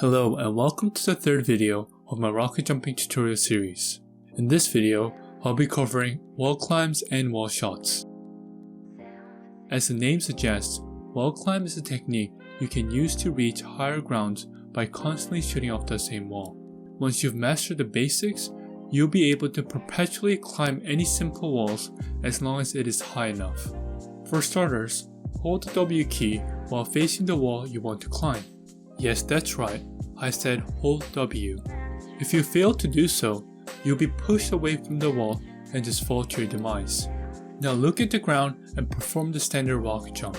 Hello and welcome to the third video of my rocket jumping tutorial series. In this video, I'll be covering wall climbs and wall shots. As the name suggests, wall climb is a technique you can use to reach higher grounds by constantly shooting off the same wall. Once you've mastered the basics, you'll be able to perpetually climb any simple walls as long as it is high enough. For starters, hold the W key while facing the wall you want to climb. Yes, that's right, I said hold W. If you fail to do so, you'll be pushed away from the wall and just fall to your demise. Now look at the ground and perform the standard rocket jump.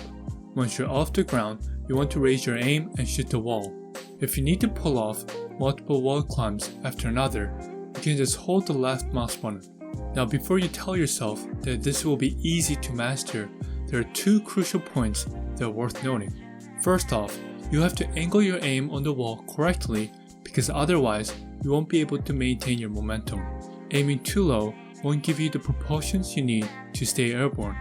Once you're off the ground, you want to raise your aim and shoot the wall. If you need to pull off multiple wall climbs after another, you can just hold the left mouse button. Now before you tell yourself that this will be easy to master, there are two crucial points that are worth noting. First off, you have to angle your aim on the wall correctly because otherwise you won't be able to maintain your momentum. Aiming too low won't give you the propulsions you need to stay airborne,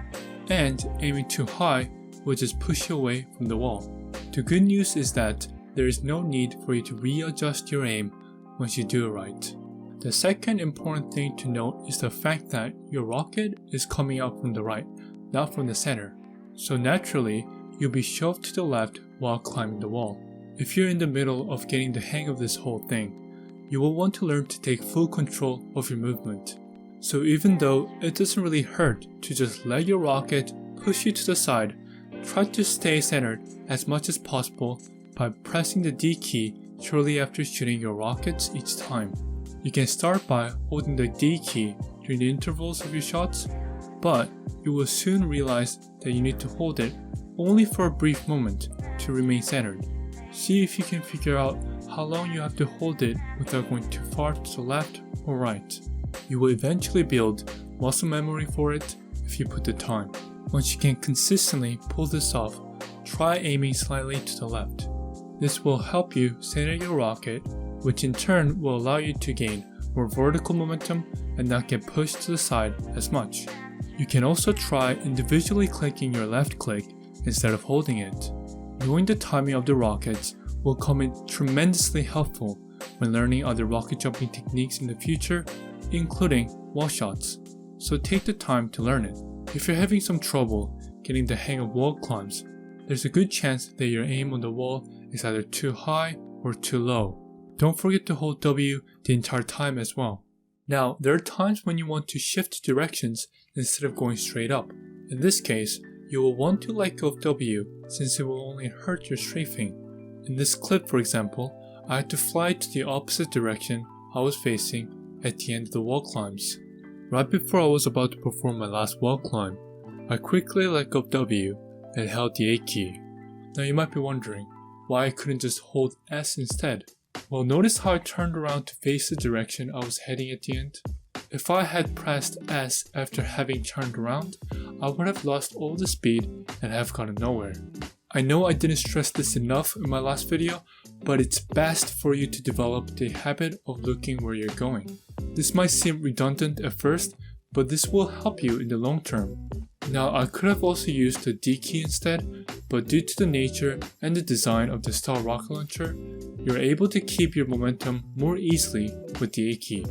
and aiming too high will just push you away from the wall. The good news is that there is no need for you to readjust your aim once you do it right. The second important thing to note is the fact that your rocket is coming out from the right, not from the center. So naturally, you'll be shoved to the left while climbing the wall. If you're in the middle of getting the hang of this whole thing, you will want to learn to take full control of your movement. So even though it doesn't really hurt to just let your rocket push you to the side, try to stay centered as much as possible by pressing the D key shortly after shooting your rockets each time. You can start by holding the D key during the intervals of your shots, but you will soon realize that you need to hold it only for a brief moment to remain centered. See if you can figure out how long you have to hold it without going too far to the left or right. You will eventually build muscle memory for it if you put the time. Once you can consistently pull this off, try aiming slightly to the left. This will help you center your rocket, which in turn will allow you to gain more vertical momentum and not get pushed to the side as much. You can also try individually clicking your left click instead of holding it. Knowing the timing of the rockets will come in tremendously helpful when learning other rocket jumping techniques in the future, including wall shots, so take the time to learn it. If you're having some trouble getting the hang of wall climbs, there's a good chance that your aim on the wall is either too high or too low. Don't forget to hold W the entire time as well. Now, there are times when you want to shift directions instead of going straight up. In this case, you will want to let go of W since it will only hurt your strafing. In this clip, for example, I had to fly to the opposite direction I was facing at the end of the wall climbs. Right before I was about to perform my last wall climb, I quickly let go of W and held the A key. Now you might be wondering why I couldn't just hold S instead. Well, notice how I turned around to face the direction I was heading at the end? If I had pressed S after having turned around, I would have lost all the speed and have gotten nowhere. I know I didn't stress this enough in my last video, but it's best for you to develop the habit of looking where you're going. This might seem redundant at first, but this will help you in the long term. Now, I could have also used the D key instead, but due to the nature and the design of the style rocket launcher, you're able to keep your momentum more easily with the A key.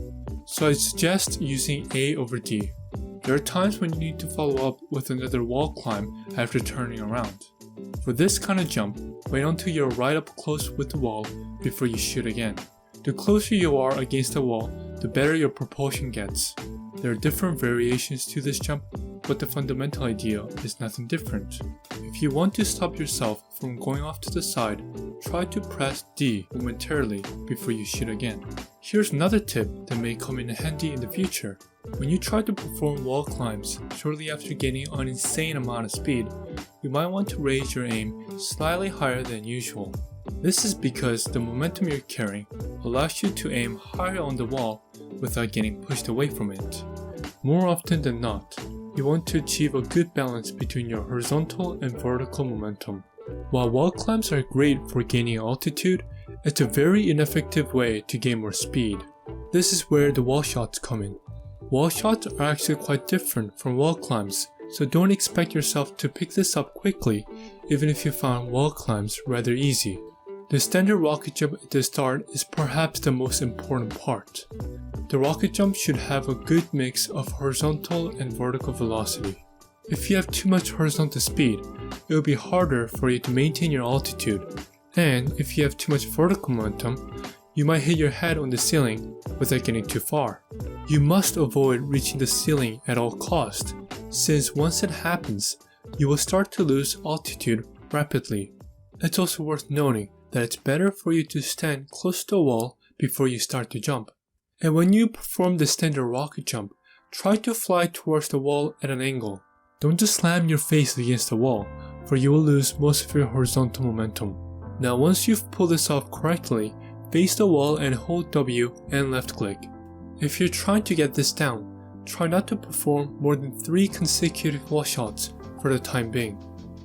So I suggest using A over D. There are times when you need to follow up with another wall climb after turning around. For this kind of jump, wait until you're right up close with the wall before you shoot again. The closer you are against the wall, the better your propulsion gets. There are different variations to this jump, but the fundamental idea is nothing different. If you want to stop yourself from going off to the side, try to press D momentarily before you shoot again. Here's another tip that may come in handy in the future. When you try to perform wall climbs shortly after gaining an insane amount of speed, you might want to raise your aim slightly higher than usual. This is because the momentum you're carrying allows you to aim higher on the wall without getting pushed away from it. More often than not, you want to achieve a good balance between your horizontal and vertical momentum. While wall climbs are great for gaining altitude, it's a very ineffective way to gain more speed. This is where the wall shots come in. Wall shots are actually quite different from wall climbs, so don't expect yourself to pick this up quickly even if you found wall climbs rather easy. The standard rocket jump at the start is perhaps the most important part. The rocket jump should have a good mix of horizontal and vertical velocity. If you have too much horizontal speed, it will be harder for you to maintain your altitude. And if you have too much vertical momentum, you might hit your head on the ceiling without getting too far. You must avoid reaching the ceiling at all costs, since once it happens, you will start to lose altitude rapidly. It's also worth noting that it's better for you to stand close to a wall before you start to jump. And when you perform the standard rocket jump, try to fly towards the wall at an angle. Don't just slam your face against the wall, for you will lose most of your horizontal momentum. Now once you've pulled this off correctly, face the wall and hold W and left click. If you're trying to get this down, try not to perform more than 3 consecutive wall shots for the time being.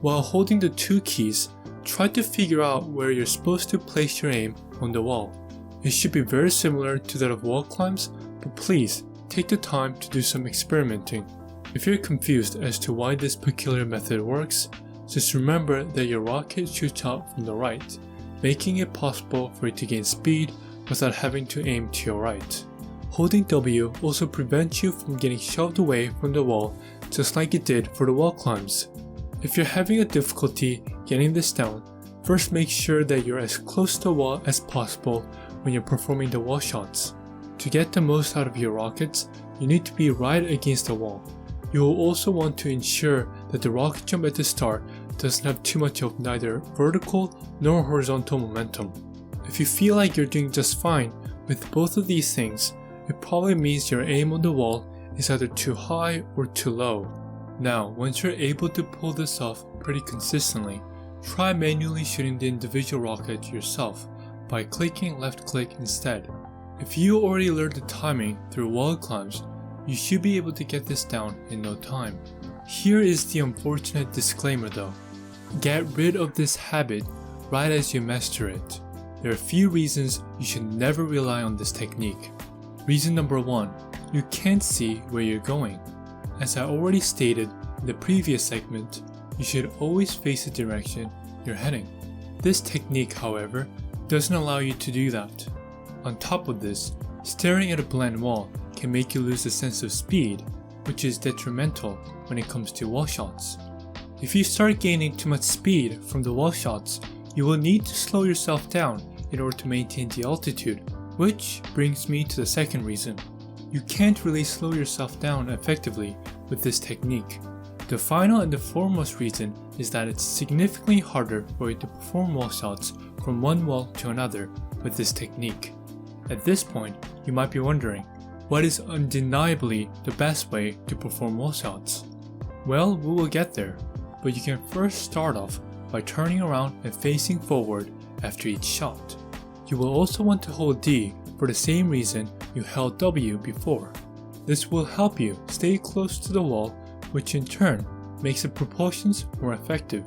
While holding the 2 keys, try to figure out where you're supposed to place your aim on the wall. It should be very similar to that of wall climbs, but please take the time to do some experimenting. If you're confused as to why this peculiar method works, just remember that your rocket shoots out from the right, making it possible for you to gain speed without having to aim to your right. Holding W also prevents you from getting shoved away from the wall just like it did for the wall climbs. If you're having a difficulty getting this down, first make sure that you're as close to the wall as possible when you're performing the wall shots. To get the most out of your rockets, you need to be right against the wall. You will also want to ensure that the rocket jump at the start doesn't have too much of neither vertical nor horizontal momentum. If you feel like you're doing just fine with both of these things, it probably means your aim on the wall is either too high or too low. Now, once you're able to pull this off pretty consistently, try manually shooting the individual rockets yourself by clicking left click instead. If you already learned the timing through wall climbs, you should be able to get this down in no time. Here is the unfortunate disclaimer though. Get rid of this habit right as you master it. There are a few reasons you should never rely on this technique. Reason number 1, you can't see where you're going. As I already stated in the previous segment, you should always face the direction you're heading. This technique, however, doesn't allow you to do that. On top of this, staring at a blank wall can make you lose a sense of speed, which is detrimental when it comes to wall shots. If you start gaining too much speed from the wall shots, you will need to slow yourself down in order to maintain the altitude, which brings me to the second reason. You can't really slow yourself down effectively with this technique. The final and the foremost reason is that it's significantly harder for you to perform wall shots from one wall to another with this technique. At this point, you might be wondering, what is undeniably the best way to perform wall shots? Well, we will get there, but you can first start off by turning around and facing forward after each shot. You will also want to hold D for the same reason you held W before. This will help you stay close to the wall, which in turn makes the propulsions more effective.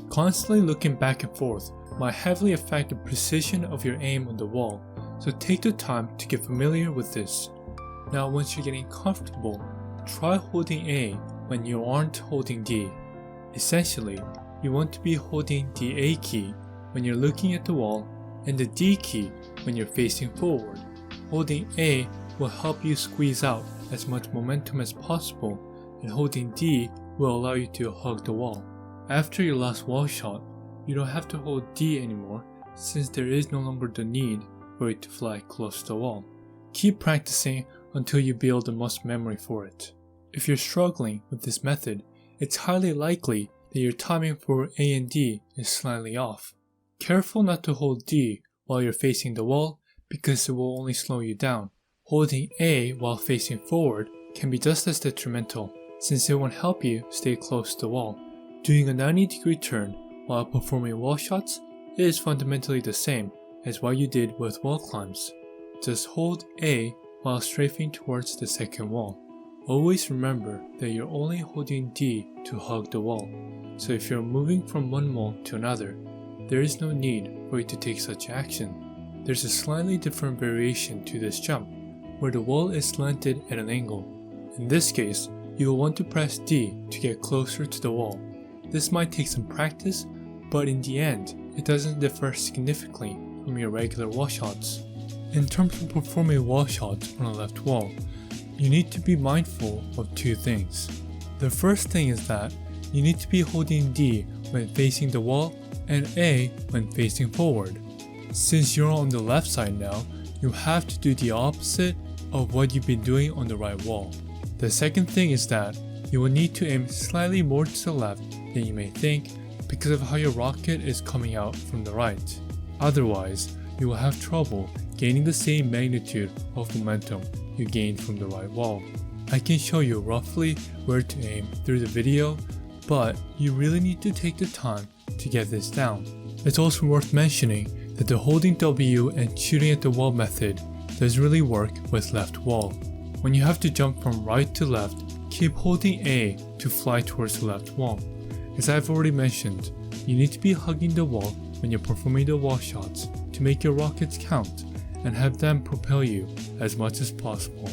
Constantly looking back and forth might heavily affect the precision of your aim on the wall, so take the time to get familiar with this. Now once you're getting comfortable, try holding A when you aren't holding D. Essentially, you want to be holding the A key when you're looking at the wall and the D key when you're facing forward. Holding A will help you squeeze out as much momentum as possible, and holding D will allow you to hug the wall. After your last wall shot, you don't have to hold D anymore since there is no longer the need for it to fly close to the wall. Keep practicing until you build the muscle memory for it. If you're struggling with this method, it's highly likely that your timing for A and D is slightly off. Careful not to hold D while you're facing the wall because it will only slow you down. Holding A while facing forward can be just as detrimental since it won't help you stay close to the wall. Doing a 90-degree turn while performing wall shots is fundamentally the same as what you did with wall climbs. Just hold A while strafing towards the second wall. Always remember that you're only holding D to hug the wall, so if you're moving from one wall to another, there is no need for you to take such action. There's a slightly different variation to this jump, where the wall is slanted at an angle. In this case, you will want to press D to get closer to the wall. This might take some practice, but in the end, it doesn't differ significantly from your regular wall shots. In terms of performing wall shots on a left wall, you need to be mindful of two things. The first thing is that you need to be holding D when facing the wall and A when facing forward. Since you're on the left side now, you have to do the opposite of what you've been doing on the right wall. The second thing is that you will need to aim slightly more to the left than you may think because of how your rocket is coming out from the right. Otherwise, you will have trouble gaining the same magnitude of momentum you gained from the right wall. I can show you roughly where to aim through the video, but you really need to take the time to get this down. It's also worth mentioning that the holding W and shooting at the wall method does really work with left wall. When you have to jump from right to left, keep holding A to fly towards the left wall. As I've already mentioned, you need to be hugging the wall when you're performing the wall shots to make your rockets count and have them propel you as much as possible.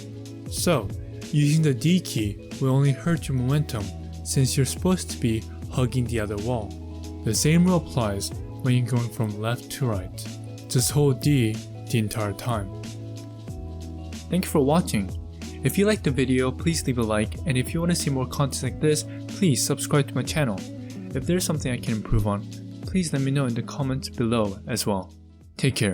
So, using the D key will only hurt your momentum since you're supposed to be hugging the other wall. The same rule applies when you're going from left to right. Just hold D the entire time. Thank you for watching. If you liked the video, please leave a like, and if you want to see more content like this, please subscribe to my channel. If there's something I can improve on, please let me know in the comments below as well. Take care.